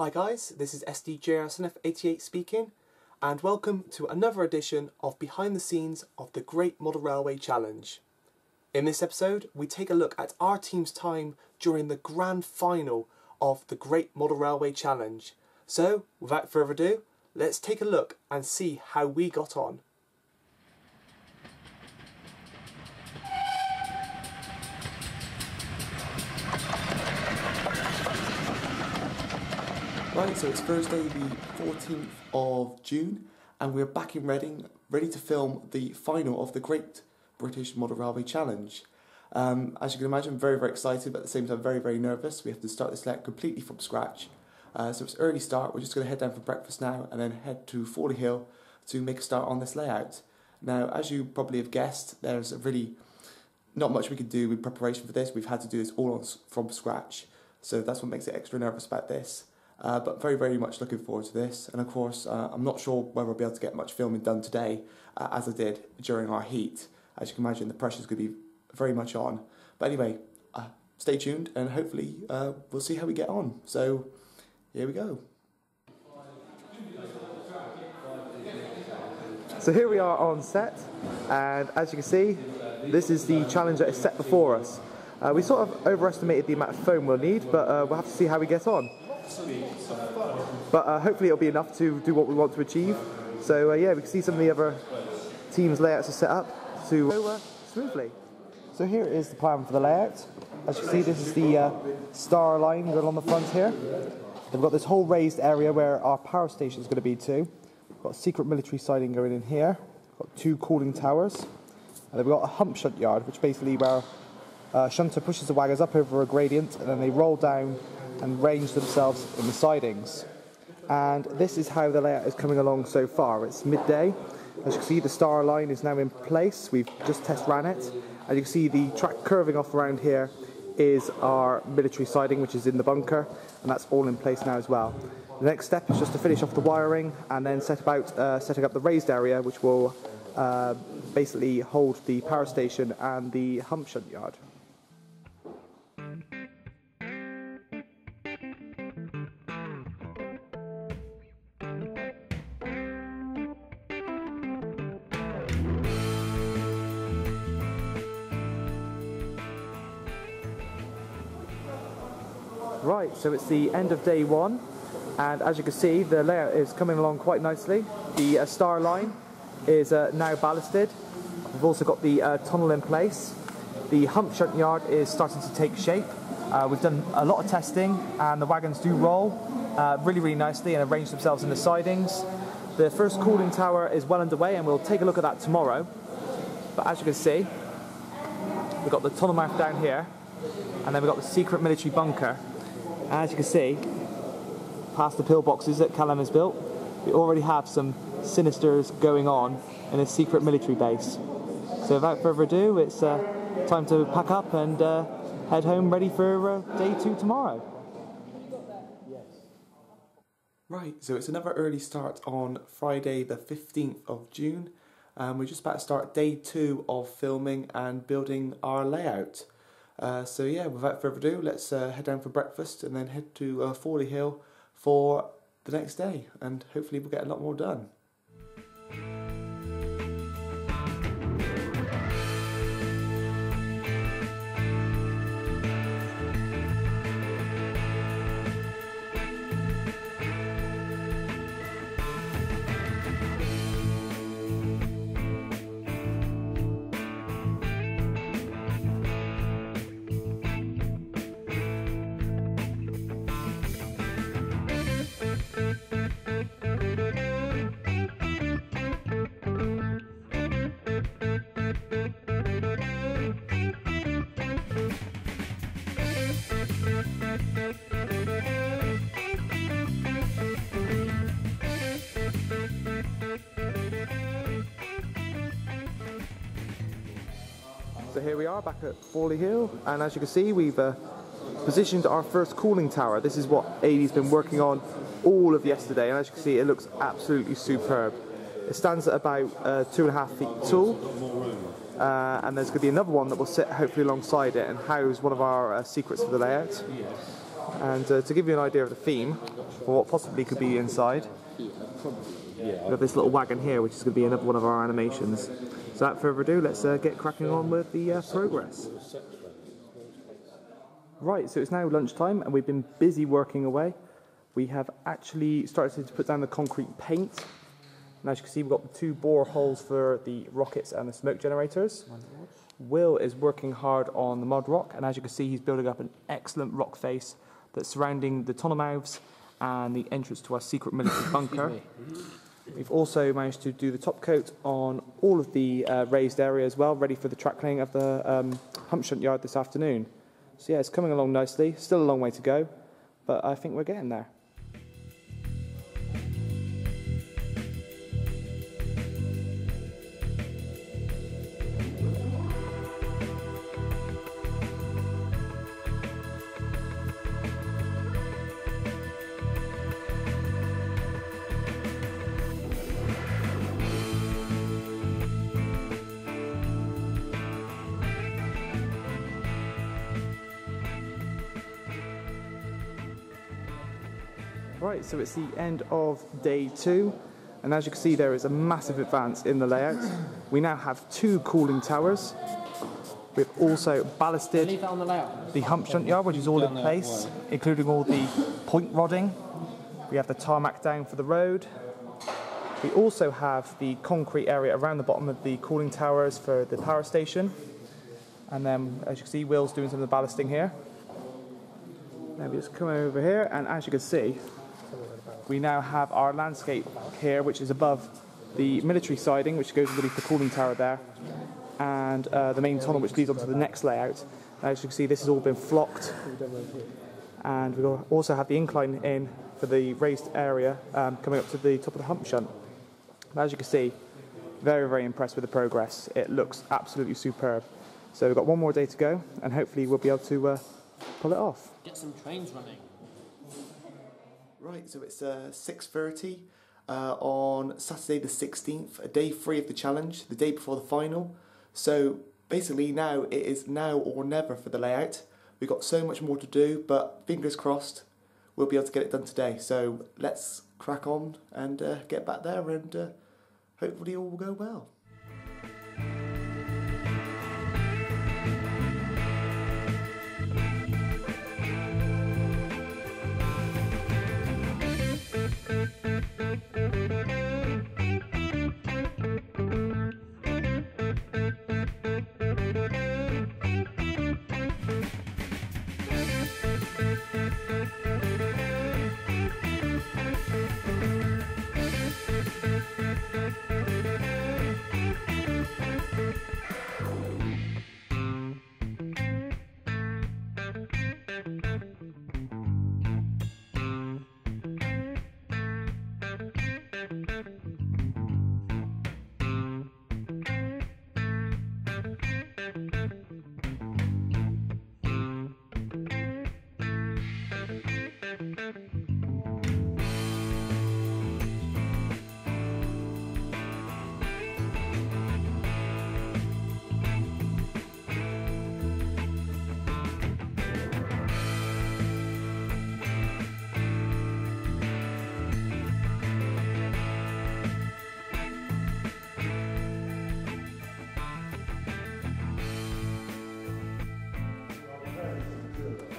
Hi guys, this is SDJRSNF88 speaking, and welcome to another edition of Behind the Scenes of the Great Model Railway Challenge. In this episode, we take a look at our team's time during the grand final of the Great Model Railway Challenge. So, without further ado, let's take a look and see how we got on. Right, so it's Thursday the 14th of June and we're back in Reading, ready to film the final of the Great British Model Railway Challenge. As you can imagine, I'm very excited, but at the same time very nervous. We have to start this layout completely from scratch. So it's early start. We're just going to head down for breakfast now and then head to Fawley Hill to make a start on this layout. Now, as you probably have guessed, there's really not much we can do with preparation for this. We've had to do this all from scratch. So that's what makes it extra nervous about this. But very much looking forward to this, and of course I'm not sure whether I'll be able to get much filming done today as I did during our heat. As you can imagine, the pressure's going to be very much on. But anyway, stay tuned and hopefully we'll see how we get on. So here we go. So here we are on set, and as you can see, this is the challenge that is set before us. We sort of overestimated the amount of foam we'll need, but we'll have to see how we get on. But hopefully it'll be enough to do what we want to achieve. So yeah, we can see some of the other teams' layouts are set up to go smoothly. So here is the plan for the layout. As you can see, this is the star line going on the front here. We've got this whole raised area where our power station is going to be too. We've got a secret military siding going in here. We've got two cooling towers. And then we've got a hump shunt yard, which basically where shunter pushes the wagons up over a gradient and then they roll down and range themselves in the sidings. And this is how the layout is coming along so far. It's midday. As you can see, the star line is now in place. We've just test ran it. As you can see, the track curving off around here is our military siding, which is in the bunker, and that's all in place now as well. The next step is just to finish off the wiring and then set about setting up the raised area, which will basically hold the power station and the hump shunt yard. Right, so it's the end of day one, and as you can see, the layout is coming along quite nicely. The star line is now ballasted. We've also got the tunnel in place. The hump shunt yard is starting to take shape. We've done a lot of testing, and the wagons do roll really nicely and arrange themselves in the sidings. The first cooling tower is well underway, and we'll take a look at that tomorrow. But as you can see, we've got the tunnel mouth down here, and then we've got the secret military bunker. As you can see, past the pillboxes that Callum has built, we already have some sinisters going on in a secret military base. So without further ado, it's time to pack up and head home ready for day two tomorrow. Right, so it's another early start on Friday the 15th of June. We're just about to start day two of filming and building our layout. So yeah, without further ado, let's head down for breakfast and then head to Fawley Hill for the next day, and hopefully we'll get a lot more done. So here we are back at Fawley Hill, and as you can see, we've positioned our first cooling tower. This is what Aidy's been working on all of yesterday, and as you can see, it looks absolutely superb. It stands at about 2.5 feet tall, and there's going to be another one that will sit hopefully alongside it and house one of our secrets for the layout. And to give you an idea of the theme for what possibly could be inside, we have this little wagon here, which is going to be another one of our animations. So without further ado, let's get cracking on with the progress. Right, so it's now lunchtime and we've been busy working away. We have actually started to put down the concrete paint. And as you can see, we've got the 2 bore holes for the rockets and the smoke generators. Will is working hard on the mud rock, and as you can see, he's building up an excellent rock face that's surrounding the tunnel mouths and the entrance to our secret military bunker. We've also managed to do the top coat on all of the raised area as well, ready for the track laying of the hump shunt yard this afternoon. So yeah, it's coming along nicely. Still a long way to go, but I think we're getting there. Right, so it's the end of day 2, and as you can see, there is a massive advance in the layout. We now have 2 cooling towers. We've also ballasted the hump shunt yard, which is all in place, including all the point rodding. We have the tarmac down for the road. We also have the concrete area around the bottom of the cooling towers for the power station. And then, as you can see, Will's doing some of the ballasting here. Now we just come over here, and as you can see, we now have our landscape here, which is above the military siding, which goes underneath the cooling tower there, and the main tunnel, which leads on to the next layout. As you can see, this has all been flocked, and we also have the incline in for the raised area coming up to the top of the hump shunt. As you can see, very, very impressed with the progress. It looks absolutely superb. So we've got one more day to go, and hopefully we'll be able to pull it off. Get some trains running. Right, so it's 6:30 on Saturday the 16th, day 3 of the challenge, the day before the final. So basically now it is now or never for the layout. We've got so much more to do, but fingers crossed we'll be able to get it done today. So let's crack on and get back there, and hopefully all will go well.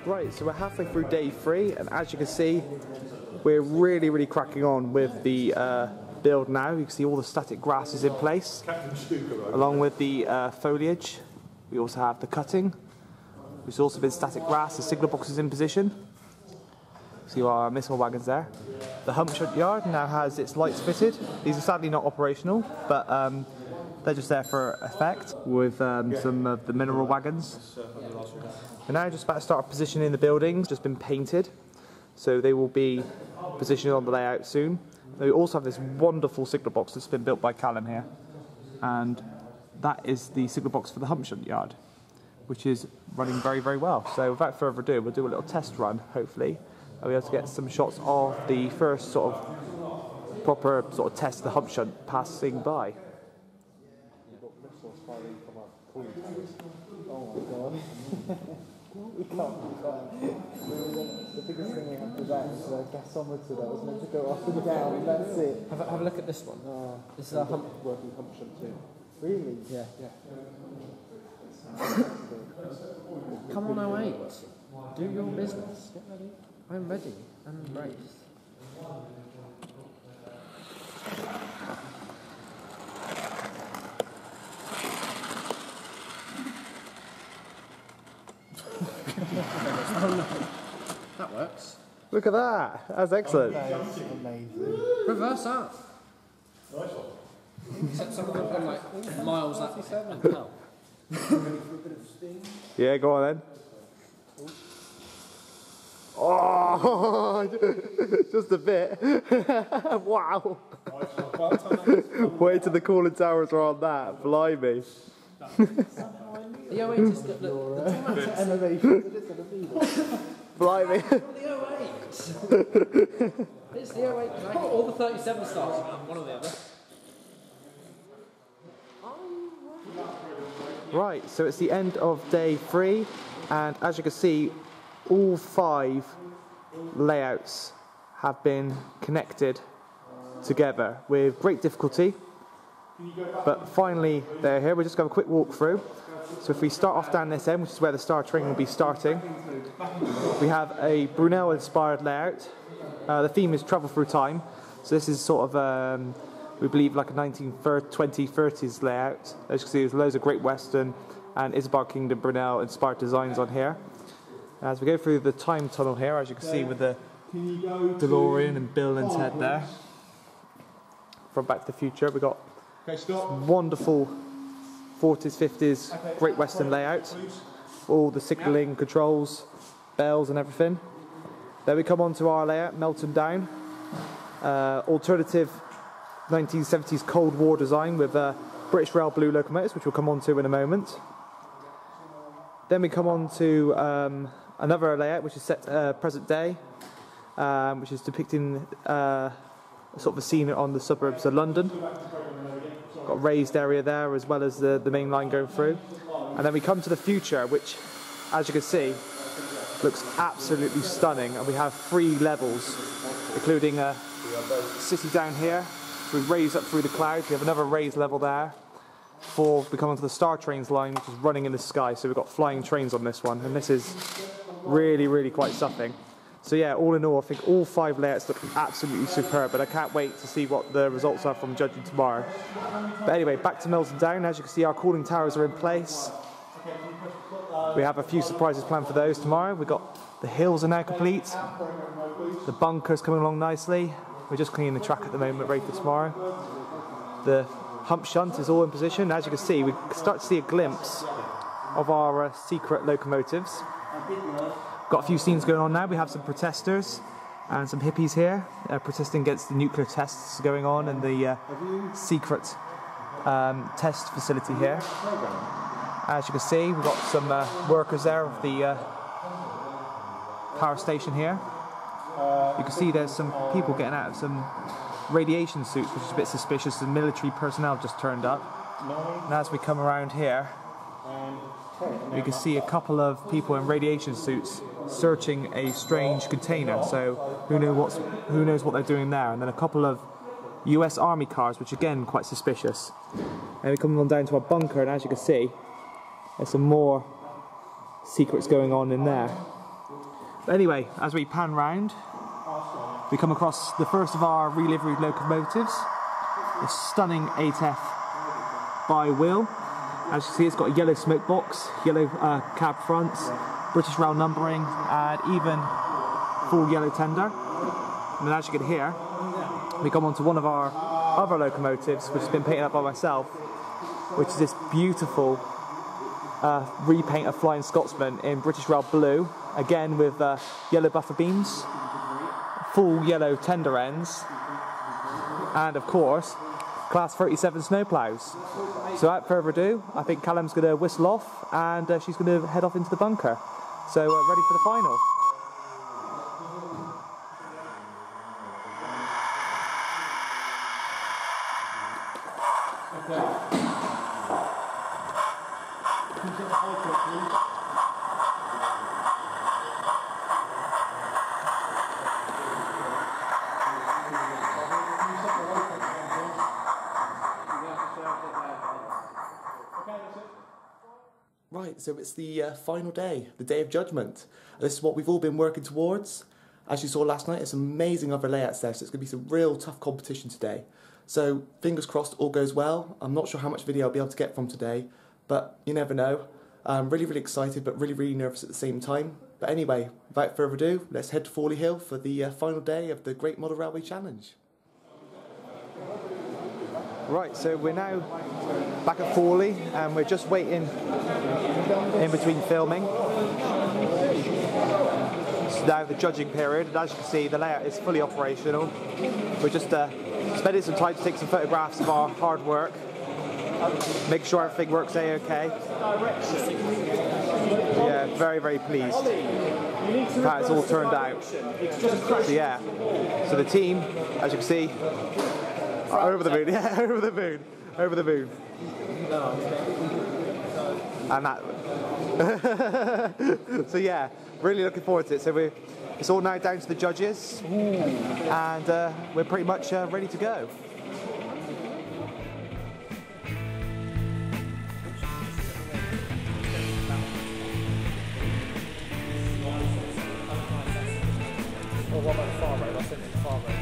Right, so we're halfway through day 3, and as you can see, we're really cracking on with the build now. You can see all the static grass is in place, along with the foliage. We also have the cutting. There's also been static grass, the signal box is in position. See our missile wagons there. The hump shunt yard now has its lights fitted. These are sadly not operational, but they're just there for effect with some of the mineral wagons. We're now just about to start positioning the buildings, just been painted, so they will be positioned on the layout soon. We also have this wonderful signal box that's been built by Callum here, and that is the signal box for the hump shunt yard, which is running very well. So without further ado, we'll do a little test run, hopefully. I'll be able to get some shots of the first sort of proper sort of test of the hump shunt passing by. Oh my god. We can't. The biggest thing we have to that is the gasometer that was meant to go up and down, and that's it. Have a look at this one. This is a Working hump shunt too. Really? Yeah. Yeah. Come on, 08. Do your business. Get ready. I'm ready and braced. That works. Look at that. That's excellent. That's amazing. Reverse up. Nice one. Except some of them are like miles that and hell. Yeah, go on then. Oh, just a bit. Wow. Wait till the cooling towers are on that. Blimey. The 08 is the Elevation. Blimey. The 08. It's the 08. I got all the 37 stars. One or the other. Right, so it's the end of day 3, and as you can see, all 5 layouts have been connected together with great difficulty, but finally they're here. We're just going to have a quick walk through. So if we start off down this end, which is where the Star Train will be starting, we have a Brunel inspired layout. The theme is travel through time, so this is sort of we believe like a 2030s layout. As you can see, there's loads of Great Western and Isambard Kingdom Brunel inspired designs on here. As we go through the time tunnel here, as you can see with the DeLorean and Bill and Ted there. From Back to the Future, we've got wonderful 40s, 50s Great Western layout. All the signalling controls, bells and everything. Then we come on to our layout, Melton Down. Alternative 1970s Cold War design with British Rail Blue locomotives, which we'll come on to in a moment. Then we come on to another layout which is set present day, which is depicting sort of a scene on the suburbs of London. Got a raised area there as well as the main line going through. And then we come to the future, which, as you can see, looks absolutely stunning. And we have 3 levels, including a city down here. We raise up through the clouds. We have another raised level there. Before we come onto the Star Trains line, which is running in the sky. So we've got flying trains on this one, and this is really, really quite something. So yeah, all in all, I think all 5 layouts look absolutely superb, but I can't wait to see what the results are from judging tomorrow. But anyway, back to Melton Down. As you can see, our cooling towers are in place. We have a few surprises planned for those tomorrow. We've got the hills are now complete. The bunker's coming along nicely. We're just cleaning the track at the moment, ready for tomorrow. The hump shunt is all in position. As you can see, we start to see a glimpse of our secret locomotives. Got a few scenes going on now. We have some protesters and some hippies here protesting against the nuclear tests going on in the secret test facility here. As you can see, we've got some workers there of the power station here. You can see there's some people getting out of some radiation suits, which is a bit suspicious. The military personnel just turned up. And as we come around here, you can see a couple of people in radiation suits searching a strange container. So who knows what they're doing there? And then a couple of US Army cars, which again quite suspicious. And we come on down to our bunker, and as you can see, there's some more secrets going on in there. But anyway, as we pan round, we come across the first of our reliveried locomotives, the stunning 8F by Will. As you see, it's got a yellow smoke box, yellow cab fronts, British Rail numbering, and even full yellow tender. And then as you can hear, we come on to one of our other locomotives, which has been painted up by myself, which is this beautiful repaint of Flying Scotsman in British Rail Blue, again with yellow buffer beams, full yellow tender ends, and of course Class 37 snowplows. So without further ado, I think Callum's going to whistle off, and she's going to head off into the bunker. So ready for the final. so it's the final day, the Day of Judgment. This is what we've all been working towards. As you saw last night, it's amazing other layouts there, so it's going to be some real tough competition today. So fingers crossed all goes well. I'm not sure how much video I'll be able to get from today, but you never know. I'm really, really excited, but really, really nervous at the same time. But anyway, without further ado, let's head to Fawley Hill for the final day of the Great Model Railway Challenge. Right, so we're now back at Fawley and we're just waiting in between filming. It's now the judging period, and as you can see, the layout is fully operational. We're just spending some time to take some photographs of our hard work, make sure everything works A-OK. Yeah, very, very pleased how it's all turned out. So yeah, so the team, as you can see, are over the moon, yeah, over the moon, over the moon. And that. So yeah, really looking forward to it. So it's all now down to the judges, and we're pretty much ready to go. Well, what about the far road? I sent it to the far road.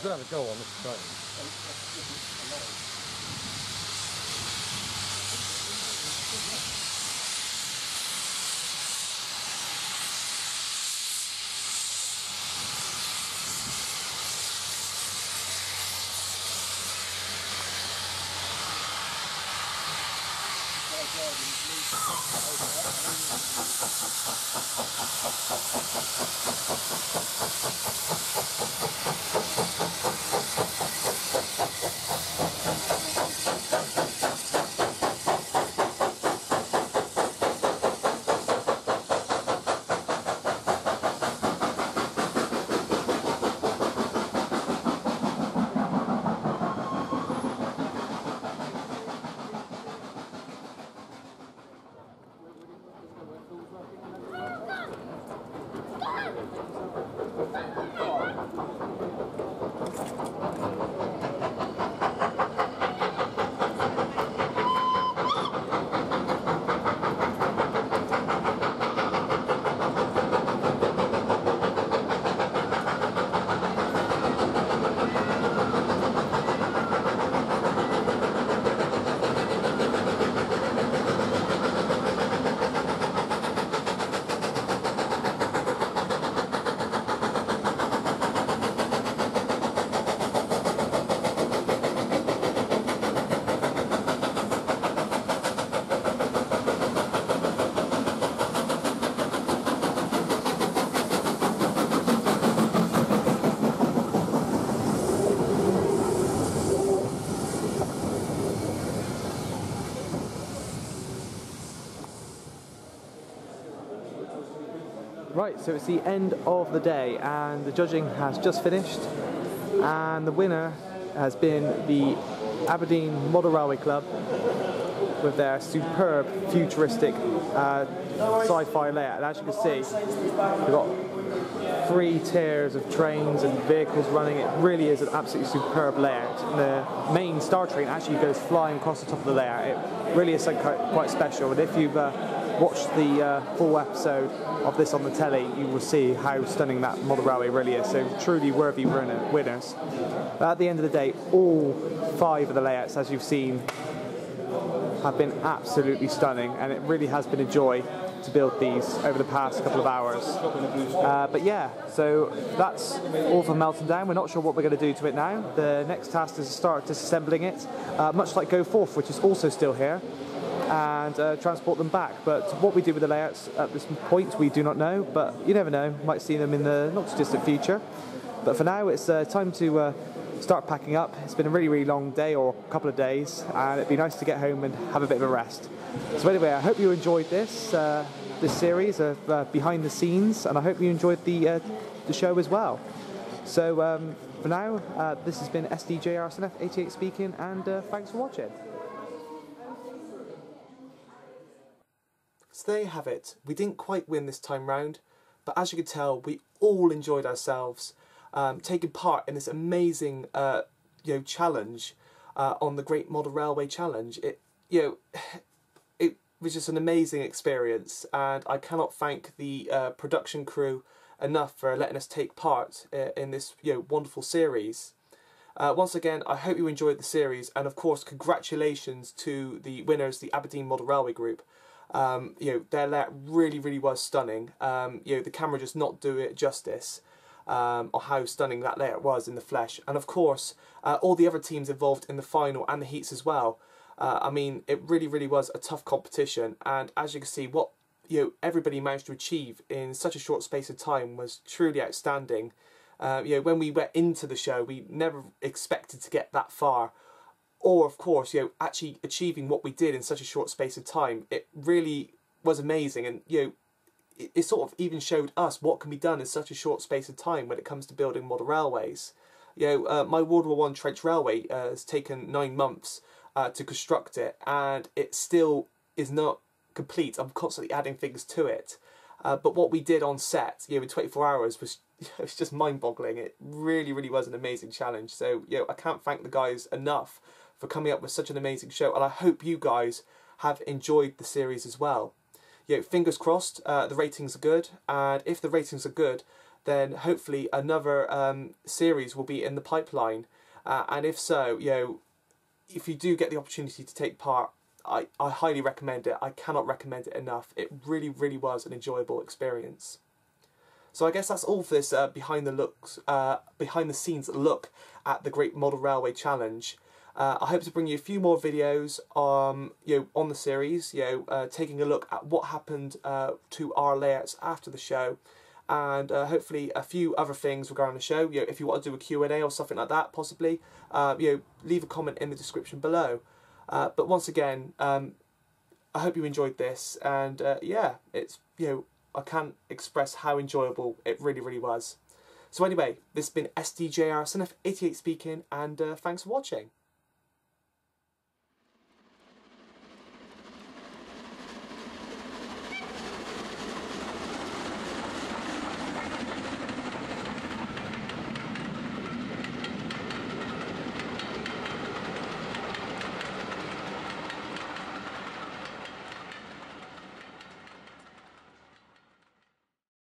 You're going to have a go on this train. Right, so it's the end of the day and the judging has just finished, and the winner has been the Aberdeen Model Railway Club with their superb futuristic sci-fi layout. And as you can see, we've got 3 tiers of trains and vehicles running. It really is an absolutely superb layout. And the main Star Train actually goes flying across the top of the layout. It really is something quite special. And if you've watched the full episode of this on the telly, you will see how stunning that model railway really is. So truly worthy winners. But at the end of the day, all 5 of the layouts, as you've seen, have been absolutely stunning, and it really has been a joy to build these over the past couple of hours. But yeah, so that's all for Melton Down. We're not sure what we're going to do to it now. The next task is to start disassembling it, much like Go Forth, which is also still here, and transport them back. But what we do with the layouts at this point, we do not know, but you never know, might see them in the not too distant future. But for now, it's time to start packing up. It's been a really, really long day, or a couple of days, and it'd be nice to get home and have a bit of a rest. So anyway, I hope you enjoyed this. this series of behind the scenes, and I hope you enjoyed the show as well. So for now, this has been SDJRSNF88 speaking, and thanks for watching. So there you have it. We didn't quite win this time round, but as you can tell, we all enjoyed ourselves taking part in this amazing challenge on the Great Model Railway Challenge. It was just an amazing experience, and I cannot thank the production crew enough for letting us take part in this wonderful series. Once again, I hope you enjoyed the series, and of course congratulations to the winners, the Aberdeen Model Railway Group. Their layout really was stunning. The camera just not do it justice on how stunning that layout was in the flesh, and of course all the other teams involved in the final and the heats as well. I mean, it really was a tough competition, and as you can see, what everybody managed to achieve in such a short space of time was truly outstanding. When we went into the show, we never expected to get that far, or of course actually achieving what we did in such a short space of time. It really was amazing, and it sort of even showed us what can be done in such a short space of time when it comes to building model railways. My World War I trench railway has taken 9 months to construct it, and it still is not complete. I'm constantly adding things to it, but what we did on set in 24 hours was it's just mind-boggling. It really was an amazing challenge. So I can't thank the guys enough for coming up with such an amazing show, and I hope you guys have enjoyed the series as well. Fingers crossed the ratings are good, and if the ratings are good, then hopefully another series will be in the pipeline, and if so, if you do get the opportunity to take part, I highly recommend it. I cannot recommend it enough. It really was an enjoyable experience. So I guess that's all for this behind the scenes look at the Great Model Railway Challenge. I hope to bring you a few more videos on the series, taking a look at what happened to our layouts after the show, and hopefully a few other things regarding the show. If you want to do a Q&A or something like that, possibly, leave a comment in the description below. But once again, I hope you enjoyed this, and it's I can't express how enjoyable it really was. So anyway, this has been SDJRSNF88 speaking, and thanks for watching.